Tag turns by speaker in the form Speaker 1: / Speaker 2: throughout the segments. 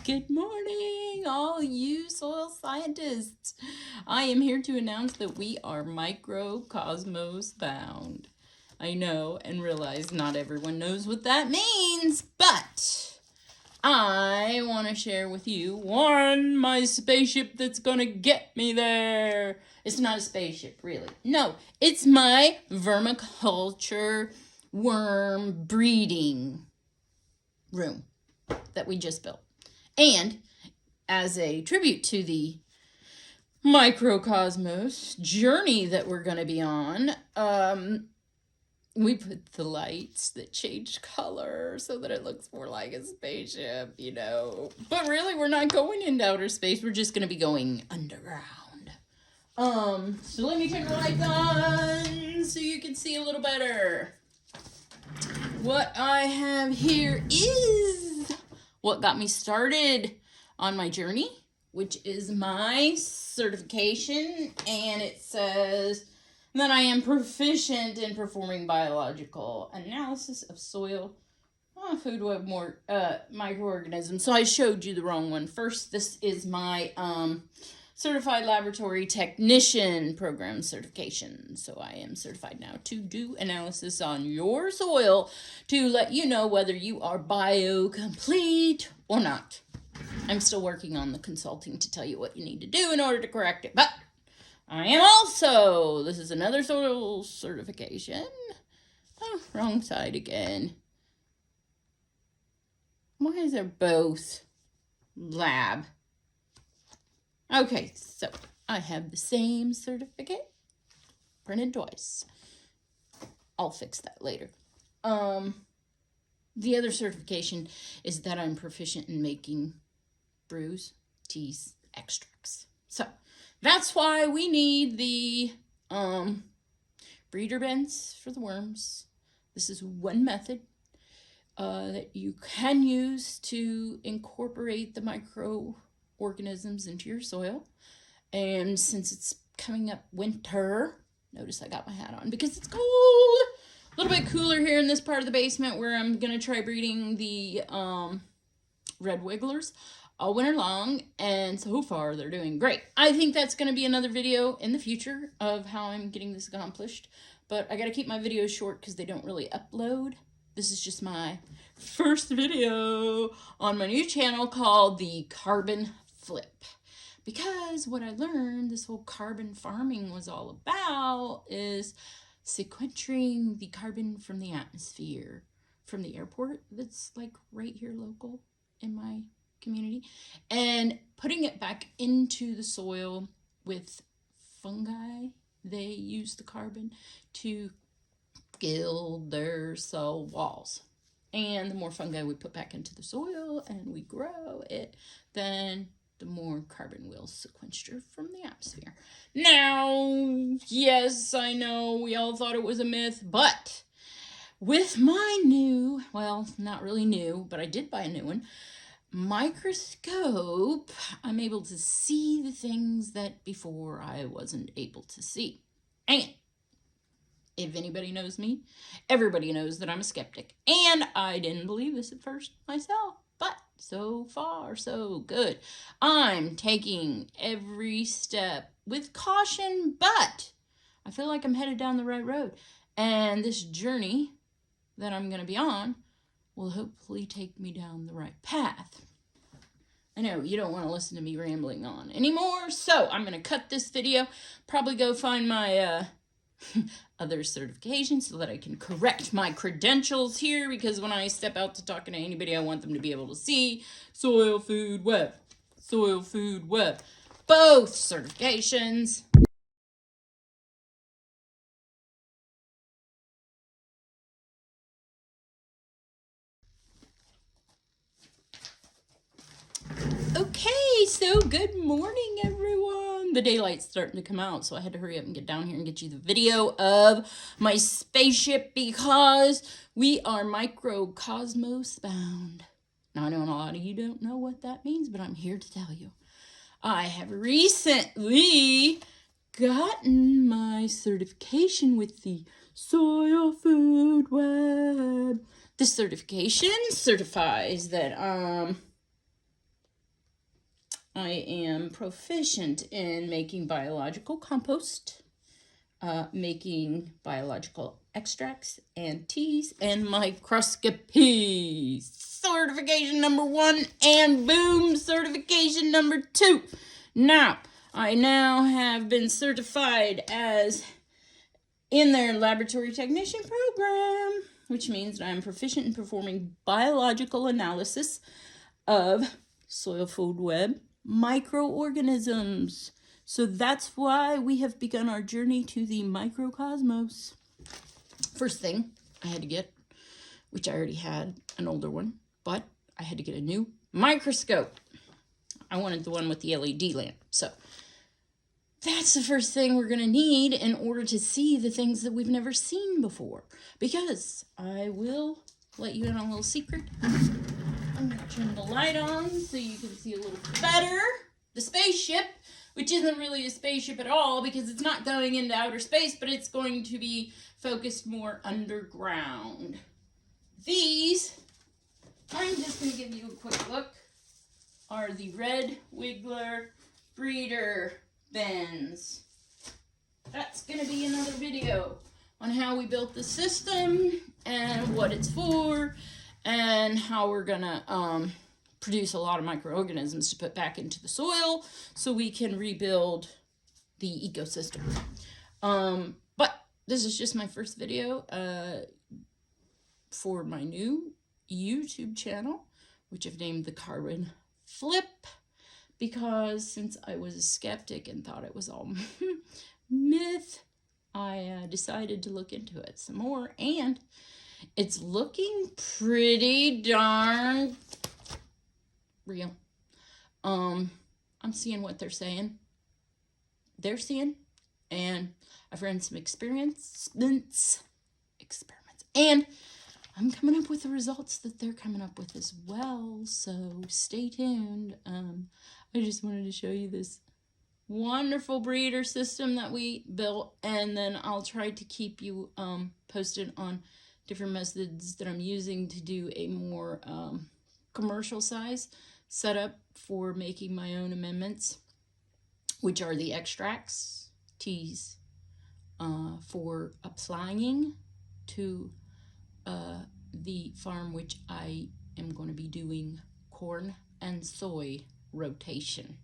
Speaker 1: Good morning, all you soil scientists. I am here to announce that we are Microcosmose Bound. I know and realize not everyone knows what that means, but I want to share with you my spaceship that's going to get me there. It's not a spaceship, really. No, it's my vermiculture worm breeding room that we just built. And as a tribute to the microcosmos journey that we're going to be on, we put the lights that change color so that it looks more like a spaceship, you know. But really, we're not going into outer space. We're just going to be going underground. So let me turn the lights on so you can see a little better. What I have here is what got me started on my journey, which is my certification, and it says that I am proficient in performing biological analysis of soil, food web, microorganisms. So I showed you the wrong one. First, this is my certified laboratory technician program certification. So I am certified now to do analysis on your soil to let you know whether you are biocomplete or not. I'm still working on the consulting to tell you what you need to do in order to correct it. But I am also, this is another soil certification. Oh, wrong side again. Why is there both lab? Okay, so I have the same certificate printed twice. I'll fix that later. The other certification is that I'm proficient in making brews, teas, extracts. So that's why we need the breeder bins for the worms. This is one method that you can use to incorporate the microorganisms into your soil. And since it's coming up winter, notice I got my hat on because it's cold. A little bit cooler here in this part of the basement where I'm going to try breeding the red wigglers all winter long, and so far they're doing great. I think that's going to be another video in the future of how I'm getting this accomplished, but I got to keep my videos short because they don't really upload. This is just my first video on my new channel called the Carbon Flip, because what I learned this whole carbon farming was all about is sequestering the carbon from the atmosphere from the airport that's like right here local in my community, and putting it back into the soil with fungi. They use the carbon to build their cell walls, and the more fungi we put back into the soil and we grow it, then the more carbon will sequester from the atmosphere. Now, yes, I know we all thought it was a myth, but with my new, well, not really new, but I did buy a new one, microscope, I'm able to see the things that before I wasn't able to see. And if anybody knows me, everybody knows that I'm a skeptic. And I didn't believe this at first myself, but so far, so good. I'm taking every step with caution, but I feel like I'm headed down the right road. And this journey that I'm going to be on will hopefully take me down the right path. I know you don't want to listen to me rambling on anymore, so I'm going to cut this video, probably go find my other certifications so that I can correct my credentials here, because when I step out to talking to anybody, I want them to be able to see soil, food, web, both certifications. Okay, so good morning, everyone. The daylight's starting to come out, so I had to hurry up and get down here and get you the video of my spaceship because we are Microcosmose Bound. Now, I know a lot of you don't know what that means, but I'm here to tell you. I have recently gotten my certification with the Soil Food Web. This certification certifies that, I am proficient in making biological compost, making biological extracts and teas, and microscopy. Certification number 1, and boom, certification number 2. Now, I now have been certified as in their laboratory technician program, which means that I'm proficient in performing biological analysis of soil food web microorganisms. So that's why we have begun our journey to the microcosmos. First thing I had to get, which I already had an older one, but I had to get a new microscope. I wanted the one with the LED lamp. So that's the first thing we're going to need in order to see the things that we've never seen before. Because I will let you in on a little secret. I'm going to turn the light on so you can see a little better. The spaceship, which isn't really a spaceship at all because it's not going into outer space, but it's going to be focused more underground. These, I'm just going to give you a quick look, are the red wiggler breeder bins. That's going to be another video on how we built the system and what it's for and how we're going to produce a lot of microorganisms to put back into the soil so we can rebuild the ecosystem. But this is just my first video for my new YouTube channel, which I've named The Carbon Flip, because since I was a skeptic and thought it was all myth, I decided to look into it some more, and it's looking pretty darn real. I'm seeing what they're saying. They're seeing, and I've run some experiments, and I'm coming up with the results that they're coming up with as well, so stay tuned. I just wanted to show you this wonderful breeder system that we built, and then I'll try to keep you posted on different methods that I'm using to do a more commercial size setup for making my own amendments, which are the extracts, teas, for applying to the farm, which I am going to be doing corn and soy rotation,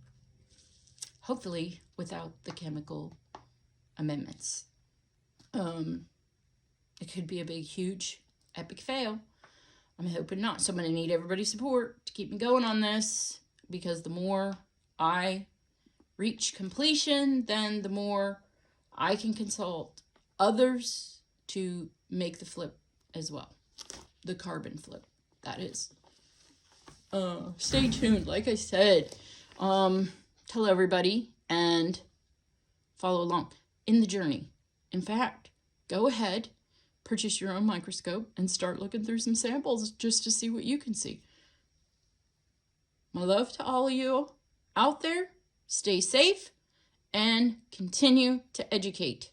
Speaker 1: hopefully without the chemical amendments. It could be a big, huge, epic fail. I'm hoping not. So I'm going to need everybody's support to keep me going on this, because the more I reach completion, then the more I can consult others to make the flip as well. The carbon flip, that is. Stay tuned. Like I said, tell everybody and follow along in the journey. In fact, go ahead, purchase your own microscope and start looking through some samples just to see what you can see. My love to all of you out there. Stay safe and continue to educate.